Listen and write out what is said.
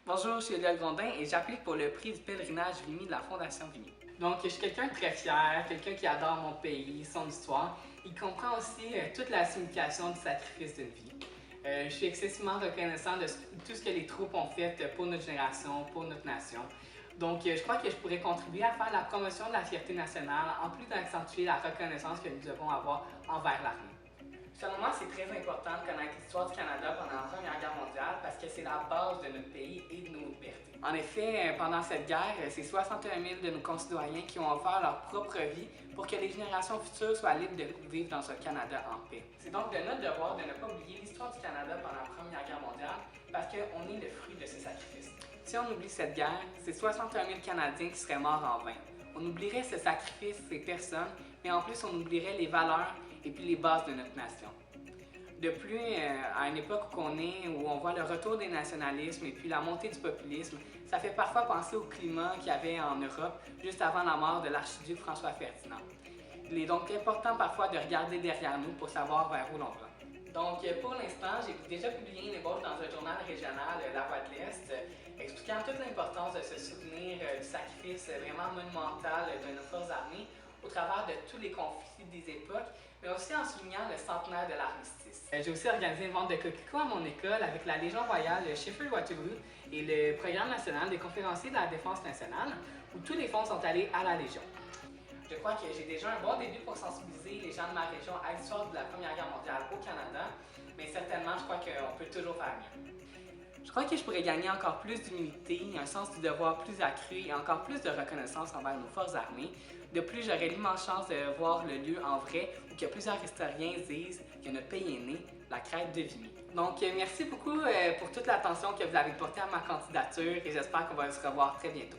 Bonjour, je suis Eliel Grondin et j'applique pour le prix du pèlerinage Vimy de la Fondation Vimy. Donc, je suis quelqu'un de très fier, quelqu'un qui adore mon pays, son histoire. Il comprend aussi toute la signification du sacrifice d'une vie. Je suis excessivement reconnaissant de tout ce que les troupes ont fait pour notre génération, pour notre nation. Donc, je crois que je pourrais contribuer à faire la promotion de la fierté nationale, en plus d'accentuer la reconnaissance que nous devons avoir envers l'armée. Selon moi, c'est très important de connaître l'histoire du Canada pendant la Première Guerre mondiale parce que c'est la base de notre pays et de nos libertés. En effet, pendant cette guerre, c'est 61 000 de nos concitoyens qui ont offert leur propre vie pour que les générations futures soient libres de vivre dans un Canada en paix. C'est donc de notre devoir de ne pas oublier l'histoire du Canada pendant la Première Guerre mondiale parce qu'on est le fruit de ce sacrifice. Si on oublie cette guerre, c'est 61 000 Canadiens qui seraient morts en vain. On oublierait ce sacrifice, ces personnes, mais en plus on oublierait les valeurs et puis les bases de notre nation. De plus, à une époque où on voit le retour des nationalismes et puis la montée du populisme, ça fait parfois penser au climat qu'il y avait en Europe juste avant la mort de l'archiduc François Ferdinand. Il est donc important parfois de regarder derrière nous pour savoir vers où l'on va. Donc, pour l'instant, j'ai déjà publié une ébauche dans un journal régional, La Voix de l'Est, expliquant toute l'importance de se souvenir du sacrifice vraiment monumental de nos forces armées au travers de tous les conflits des époques, mais aussi en soulignant le centenaire de l'armistice. J'ai aussi organisé une vente de coquelicots à mon école avec la Légion royale Sheffield-Waterloo et le Programme national des conférenciers de la Défense nationale, où tous les fonds sont allés à la Légion. Je crois que j'ai déjà un bon début pour sensibiliser les gens de ma région à l'histoire de la Première Guerre mondiale au Canada, mais certainement, je crois qu'on peut toujours faire mieux. Je crois que je pourrais gagner encore plus d'humilité, un sens du devoir plus accru et encore plus de reconnaissance envers nos forces armées. De plus, j'aurais l'immense chance de voir le lieu en vrai où que plusieurs historiens disent que notre pays est né, la crête de Vimy. Donc, merci beaucoup pour toute l'attention que vous avez portée à ma candidature et j'espère qu'on va se revoir très bientôt.